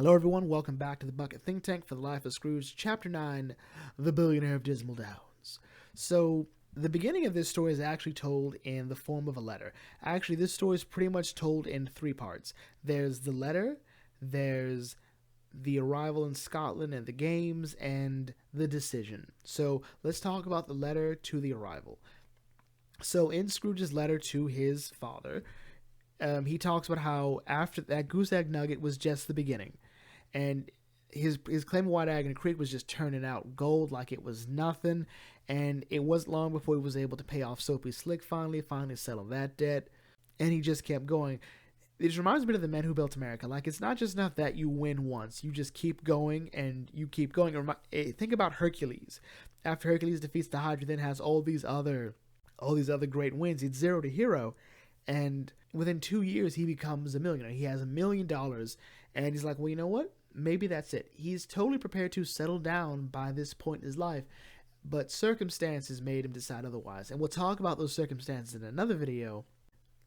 Hello everyone, welcome back to the Bucket Think Tank for the Life of Scrooge, Chapter 9, The Billionaire of Dismal Downs. So, the beginning of this story is actually told in the form of a letter. Actually, this story is pretty much told in three parts. There's the letter, there's the arrival in Scotland and the games, and the decision. So, let's talk about the letter to the arrival. So, in Scrooge's letter to his father, he talks about how after that goose egg nugget was just the beginning, and his claim of White Agony Creek was just turning out gold like it was nothing, and it wasn't long before he was able to pay off Soapy Slick finally settle that debt, and he just kept going. It just reminds me of the men who built America. Like, it's not just enough that you win once, you just keep going and you keep going. Think about Hercules. After Hercules defeats the Hydra, then has all these other great wins. He's zero to hero. And within 2 years, he becomes a millionaire. He has $1 million. And he's like, well, you know what? Maybe that's it. He's totally prepared to settle down by this point in his life. But circumstances made him decide otherwise. And we'll talk about those circumstances in another video.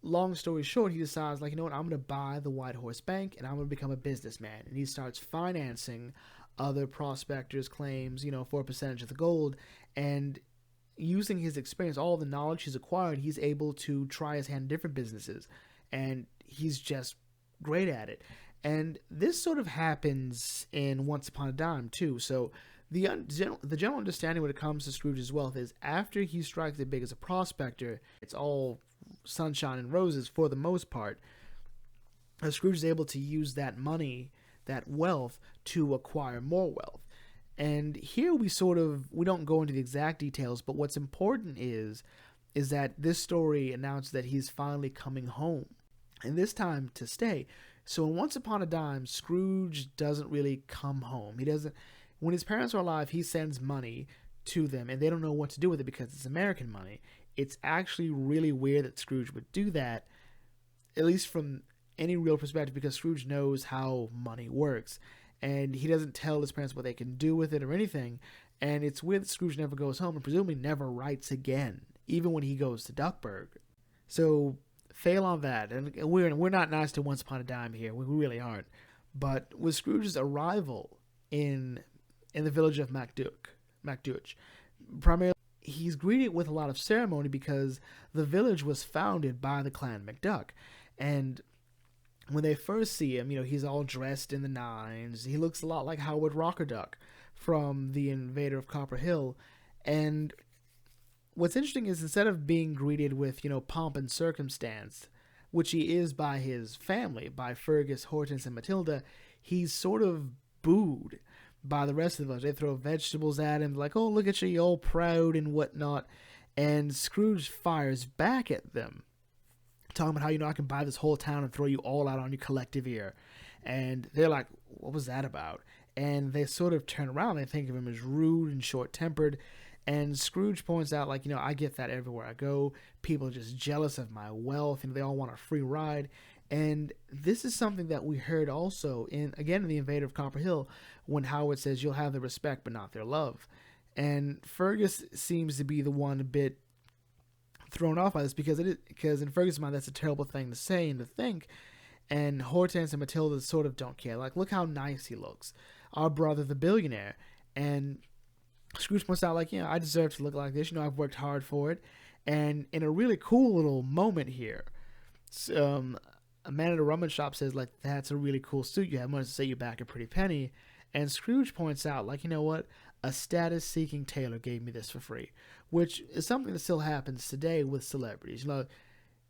Long story short, he decides, like, you know what? I'm going to buy the White Horse Bank and I'm going to become a businessman. And he starts financing other prospectors' claims, for a percentage of the gold. And using his experience, all the knowledge he's acquired, he's able to try his hand in different businesses, and he's just great at it. And this sort of happens in Once Upon a Dime too. So the general understanding when it comes to Scrooge's wealth is after he strikes it big as a prospector, it's all sunshine and roses for the most part. Scrooge is able to use that money, that wealth, to acquire more wealth. And here we don't go into the exact details, but what's important is that this story announced that he's finally coming home, and this time to stay. So in Once Upon a Dime, Scrooge doesn't really come home. When his parents are alive, he sends money to them, and they don't know what to do with it because it's American money. It's actually really weird that Scrooge would do that, at least from any real perspective, because Scrooge knows how money works. And he doesn't tell his parents what they can do with it or anything. And it's weird that Scrooge never goes home and presumably never writes again, even when he goes to Duckburg. So, fail on that. And we're not nice to Once Upon a Dime here. We really aren't. But with Scrooge's arrival in the village of Macduch, primarily he's greeted with a lot of ceremony because the village was founded by the clan McDuck. And when they first see him, he's all dressed in the nines. He looks a lot like Howard Rockerduck from The Invader of Copper Hill. And what's interesting is instead of being greeted with, pomp and circumstance, which he is by his family, by Fergus, Hortense, and Matilda, he's sort of booed by the rest of the village. They throw vegetables at him, like, oh, look at you, you're all proud and whatnot. And Scrooge fires back at them, talking about how, I can buy this whole town and throw you all out on your collective ear. And they're like, what was that about? And they sort of turn around. They think of him as rude and short-tempered. And Scrooge points out, like, I get that everywhere I go. People are just jealous of my wealth, and they all want a free ride. And this is something that we heard also in The Invader of Copper Hill, when Howard says, you'll have their respect but not their love. And Fergus seems to be the one a bit thrown off by this because in Fergus' mind that's a terrible thing to say and to think, and Hortense and Matilda sort of don't care. Like, look how nice he looks, our brother the billionaire. And Scrooge points out, like, I deserve to look like this. I've worked hard for it. And in a really cool little moment here, a man at a rummage shop says, like, that's a really cool suit you have. I'm going to say you back a pretty penny. And Scrooge points out, like, you know what? A status-seeking tailor gave me this for free, which is something that still happens today with celebrities.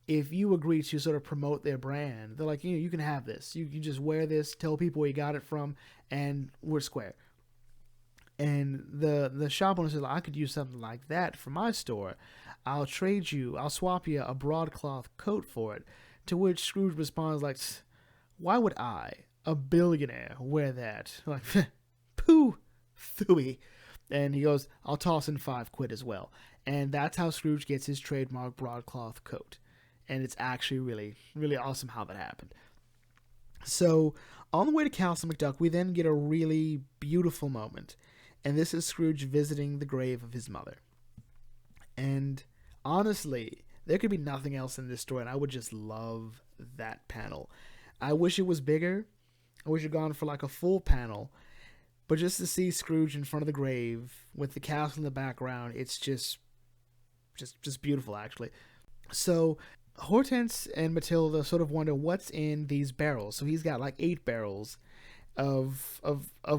If you agree to sort of promote their brand, they're like, you can have this. You can just wear this, tell people where you got it from, and we're square. And the shop owner says, I could use something like that for my store. I'll swap you a broadcloth coat for it. To which Scrooge responds like, why would I, a billionaire, wear that? Like, pooh. Phooey. And he goes, I'll toss in £5 as well. And that's how Scrooge gets his trademark broadcloth coat. And it's actually really, really awesome how that happened. So, on the way to Castle McDuck, we then get a really beautiful moment. And this is Scrooge visiting the grave of his mother. And honestly, there could be nothing else in this story, and I would just love that panel. I wish it was bigger. I wish you'd gone for like a full panel, but just to see Scrooge in front of the grave with the castle in the background, it's just beautiful, actually. So Hortense and Matilda sort of wonder what's in these barrels. So he's got like 8 barrels of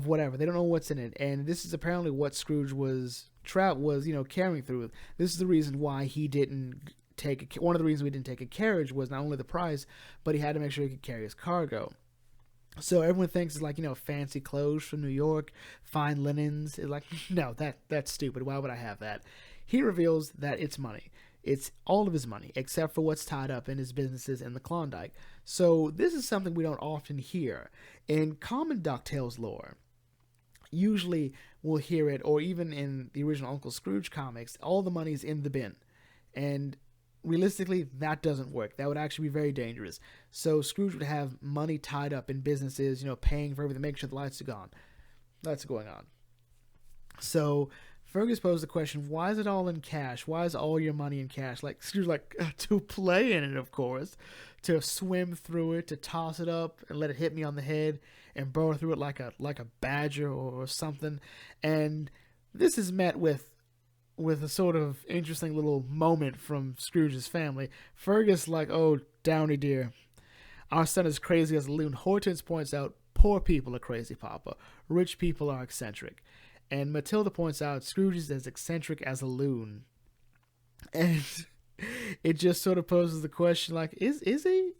whatever. They don't know what's in it, and this is apparently what Scrooge was carrying through. This is the reason why he didn't take one of the reasons we didn't take a carriage was not only the price, but he had to make sure he could carry his cargo. So everyone thinks it's like, fancy clothes from New York, fine linens. It's like, no, that's stupid. Why would I have that? He reveals that it's money. It's all of his money, except for what's tied up in his businesses in the Klondike. So this is something we don't often hear. In common Ducktales lore, usually we'll hear it, or even in the original Uncle Scrooge comics, all the money's in the bin. And realistically, that doesn't work. That would actually be very dangerous. So Scrooge would have money tied up in businesses, paying for everything, making sure the lights are gone. That's going on. So Fergus posed the question, why is it all in cash? Why is all your money in cash? Like, Scrooge, to play in it, of course. To swim through it, to toss it up and let it hit me on the head and burrow through it like a badger or something. And this is met with a sort of interesting little moment from Scrooge's family. Fergus oh, Downey dear, our son is crazy as a loon. Hortense points out, poor people are crazy, Papa. Rich people are eccentric. And Matilda points out, Scrooge is as eccentric as a loon. And it just sort of poses the question, is he?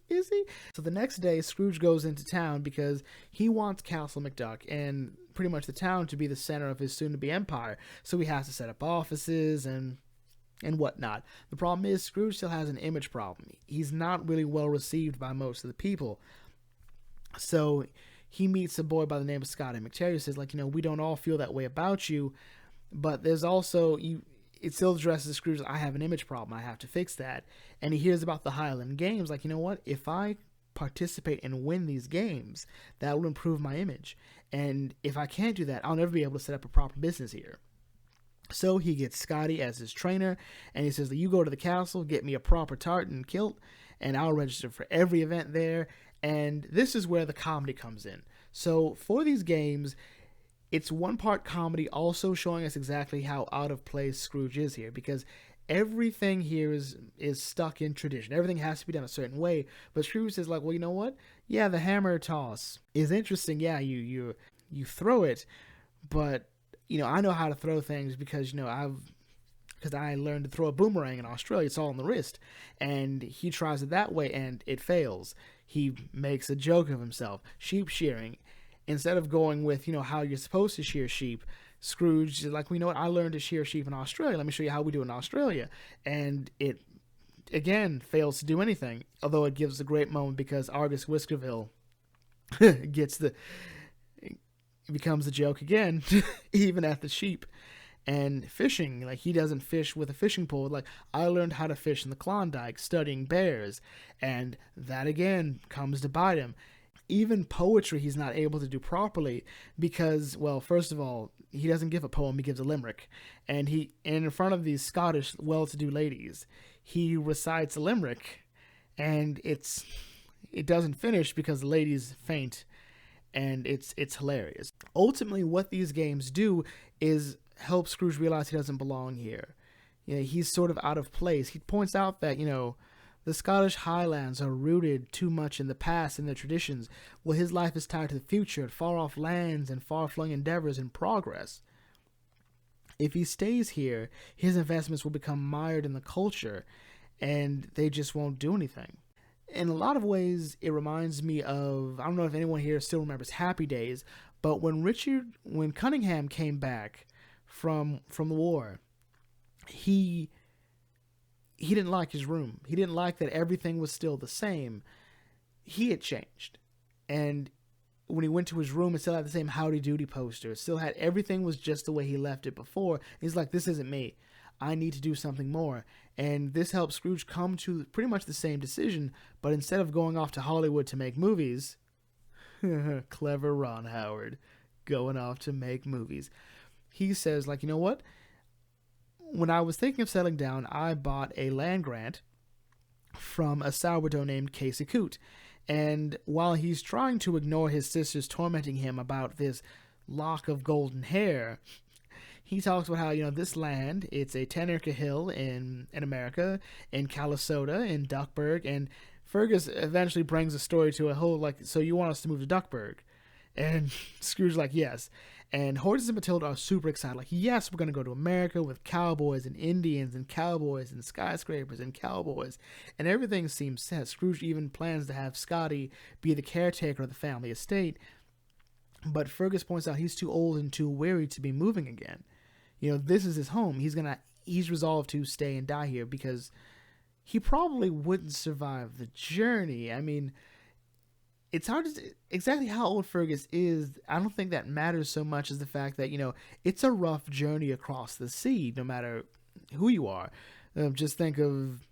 So the next day, Scrooge goes into town because he wants Castle McDuck and pretty much the town to be the center of his soon-to-be empire. So he has to set up offices and whatnot. The problem is, Scrooge still has an image problem. He's not really well received by most of the people. So he meets a boy by the name of Scotty McTerry, who says, we don't all feel that way about you, but there's also, it still addresses Scrooge, I have an image problem, I have to fix that. And he hears about the Highland Games, you know what, if I participate and win these games, that will improve my image. And if I can't do that, I'll never be able to set up a proper business here. So he gets Scotty as his trainer, and he says, you go to the castle, get me a proper tartan kilt, and I'll register for every event there. And this is where the comedy comes in. So for these games, it's one part comedy, also showing us exactly how out of place Scrooge is here, because everything here is stuck in tradition. Everything has to be done a certain way. But Scrooge says, well, you know what? Yeah, the hammer toss is interesting. Yeah, you throw it, but I know how to throw things because I learned to throw a boomerang in Australia. It's all on the wrist. And he tries it that way, and it fails. He makes a joke of himself. Sheep shearing. Instead of going with, how you're supposed to shear sheep, Scrooge is you know what, I learned to shear sheep in Australia. Let me show you how we do it in Australia. And it, again, fails to do anything. Although it gives a great moment because Argus Whiskerville becomes a joke again, even at the sheep. And fishing, he doesn't fish with a fishing pole. I learned how to fish in the Klondike studying bears, and that again comes to bite him. Even poetry he's not able to do properly because, well, first of all, he doesn't give a poem, he gives a limerick. And in front of these Scottish well-to-do ladies, he recites a limerick, and it doesn't finish because the ladies faint, and it's hilarious. Ultimately, what these games do is help Scrooge realize he doesn't belong here. He's sort of out of place. He points out that, the Scottish Highlands are rooted too much in the past and their traditions, while his life is tied to the future, far-off lands and far-flung endeavors in progress. If he stays here, his investments will become mired in the culture, and they just won't do anything. In a lot of ways, it reminds me of, I don't know if anyone here still remembers Happy Days, but when Cunningham came back from the war, he didn't like his room. He didn't like that everything was still the same. He had changed. And when he went to his room, it still had the same Howdy Doody poster. It still had, everything was just the way he left it before. He's like, this isn't me. I need to do something more. And this helps Scrooge come to pretty much the same decision, but instead of going off to Hollywood to make movies, clever Ron Howard, going off to make movies, he says, you know what? When I was thinking of settling down, I bought a land grant from a sourdough named Casey Coote. And while he's trying to ignore his sisters tormenting him about this lock of golden hair, he talks about how, this land, it's a 10-acre hill in America, in Calisota, in Duckburg, and Fergus eventually brings the story to a whole, so you want us to move to Duckburg? And Scrooge's like, yes. And Hortense and Matilda are super excited, like, yes, we're going to go to America with cowboys and Indians and cowboys and skyscrapers and cowboys. And everything seems set. Scrooge even plans to have Scotty be the caretaker of the family estate. But Fergus points out he's too old and too weary to be moving again. This is his home. He's resolved to stay and die here because he probably wouldn't survive the journey. I mean, it's hard to exactly how old Fergus is. I don't think that matters so much as the fact that, it's a rough journey across the sea, no matter who you are. Just think of,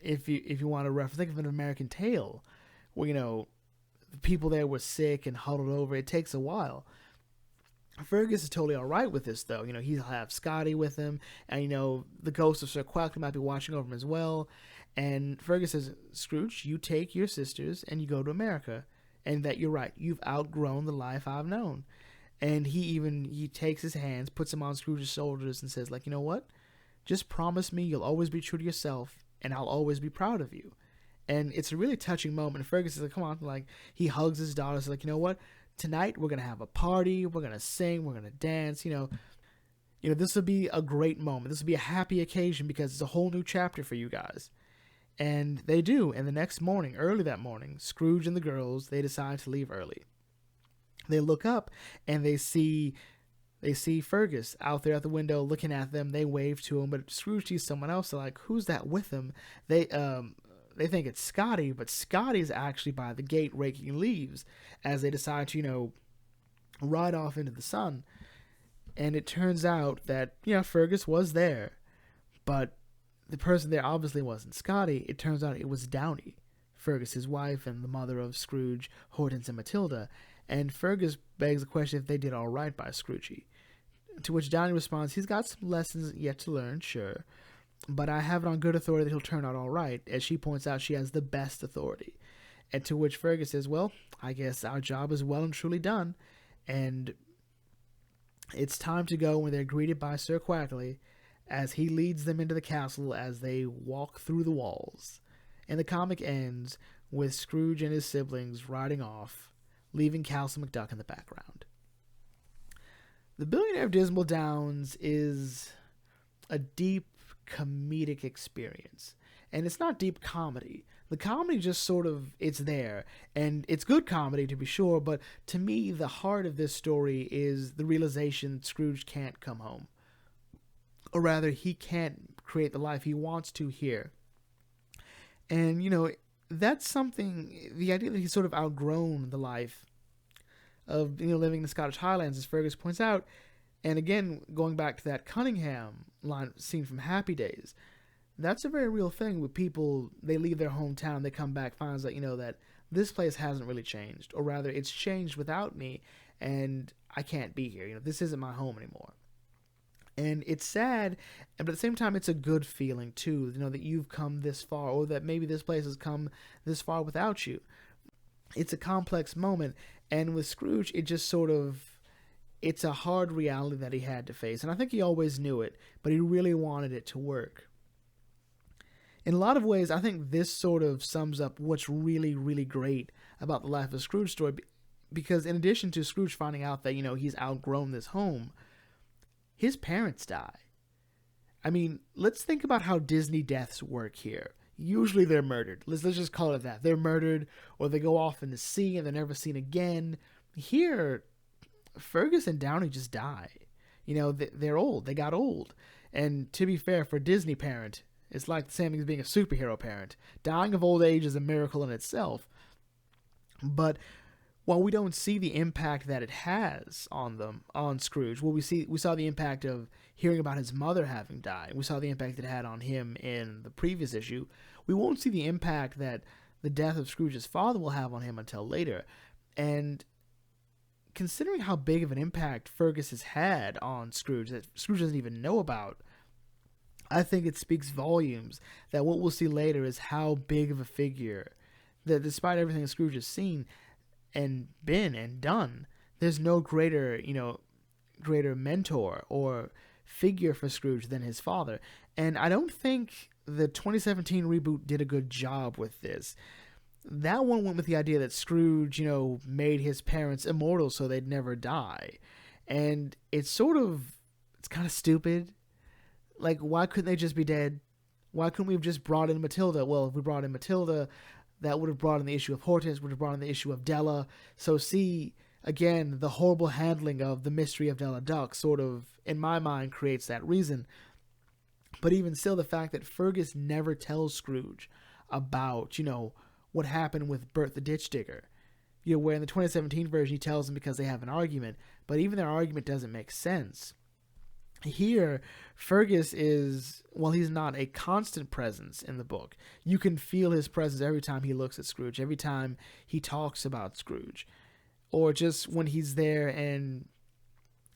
if you want to reference, think of an American Tale where, the people there were sick and huddled over. It takes a while. Fergus is totally all right with this, though. He'll have Scotty with him, and, the ghost of Sir Quackly might be watching over him as well. And Fergus says, Scrooge, you take your sisters and you go to America. And that you're right, you've outgrown the life I've known. And he takes his hands, puts them on Scrooge's shoulders and says, you know what? Just promise me you'll always be true to yourself, and I'll always be proud of you. And it's a really touching moment. And Fergus is like, come on, he hugs his daughter, says, you know what? Tonight we're going to have a party, we're going to sing, we're going to dance, this will be a great moment. This will be a happy occasion because it's a whole new chapter for you guys. And they do. And the next morning, early that morning, Scrooge and the girls, they decide to leave early. They look up and they see Fergus out there at the window looking at them. They wave to him, but Scrooge sees someone else. They're like, who's that with him? They think it's Scotty, but Scotty's actually by the gate raking leaves as they decide to, ride off into the sun. And it turns out that, Fergus was there, but the person there obviously wasn't Scotty. It turns out it was Downy, Fergus's wife and the mother of Scrooge, Hortense, and Matilda. And Fergus begs the question if they did all right by Scroogey. To which Downy responds, he's got some lessons yet to learn, sure, but I have it on good authority that he'll turn out all right. As she points out, she has the best authority. And to which Fergus says, well, I guess our job is well and truly done. And it's time to go when they're greeted by Sir Quackly as he leads them into the castle as they walk through the walls. And the comic ends with Scrooge and his siblings riding off, leaving Castle McDuck in the background. The Billionaire of Dismal Downs is a deep comedic experience. And it's not deep comedy. The comedy just sort of, it's there. And it's good comedy, to be sure, but to me, the heart of this story is the realization that Scrooge can't come home. Or rather, he can't create the life he wants to here. And, that's something, the idea that he's sort of outgrown the life of, living in the Scottish Highlands, as Fergus points out. And again, going back to that Cunningham line scene from Happy Days, that's a very real thing with people. They leave their hometown, they come back, finds out, that this place hasn't really changed, or rather it's changed without me, and I can't be here. This isn't my home anymore. And it's sad, but at the same time, it's a good feeling too, that you've come this far, or that maybe this place has come this far without you. It's a complex moment, and with Scrooge, it just sort of, it's a hard reality that he had to face, and I think he always knew it, but he really wanted it to work. In a lot of ways, I think this sort of sums up what's really, really great about the Life of Scrooge story, because in addition to Scrooge finding out that, he's outgrown this home, his parents die. I mean, let's think about how Disney deaths work here. Usually they're murdered. Let's just call it that. They're murdered, or they go off in the sea and they're never seen again. Here, Fergus and Downy just die. They're old. They got old. And to be fair, for a Disney parent, it's like the same thing as being a superhero parent. Dying of old age is a miracle in itself. But while we don't see the impact that it has on Scrooge, we saw the impact of hearing about his mother having died. We saw the impact it had on him in the previous issue. We won't see the impact that the death of Scrooge's father will have on him until later. And considering how big of an impact Fergus has had on Scrooge that Scrooge doesn't even know about, I think it speaks volumes that what we'll see later is how big of a figure That despite everything Scrooge has seen and been and done, there's no greater, greater mentor or figure for Scrooge than his father. And I don't think the 2017 reboot did a good job with this. That one went with the idea that Scrooge, made his parents immortal so they'd never die. And it's kind of stupid. Like, why couldn't they just be dead? Why couldn't we have just brought in Matilda? Well, if we brought in Matilda, that would have brought in the issue of Hortense, would have brought in the issue of Della. So see, again, the horrible handling of the mystery of Della Duck sort of, in my mind, creates that reason. But even still, the fact that Fergus never tells Scrooge about, what happened with Bert the Ditch Digger. Where in the 2017 version he tells him because they have an argument, but even their argument doesn't make sense. Here, Fergus is, well, he's not a constant presence in the book. You can feel his presence every time he looks at Scrooge, every time he talks about Scrooge, or just when he's there and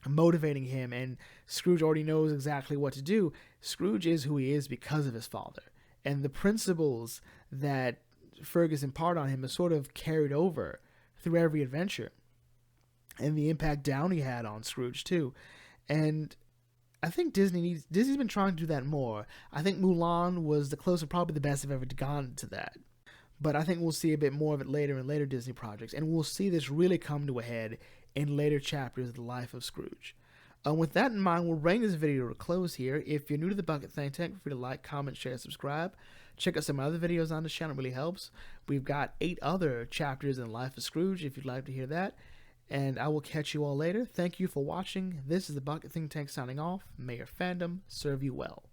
motivating him and Scrooge already knows exactly what to do. Scrooge is who he is because of his father, and the principles that Fergus impart on him is sort of carried over through every adventure, and the impact Downey had on Scrooge too. And I think Disney's been trying to do that more. I think Mulan was the closest, probably the best I've ever gone to that. But I think we'll see a bit more of it later in later Disney projects, and we'll see this really come to a head in later chapters of the life of Scrooge. With that in mind, we'll bring this video to a close here. If you're new to the Bucket Think Tank, feel free to like, comment, share, subscribe. Check out some other videos on this channel, it really helps. We've got 8 other chapters in the life of Scrooge if you'd like to hear that. And I will catch you all later. Thank you for watching. This is the Bucket Think Tank signing off. May your fandom serve you well.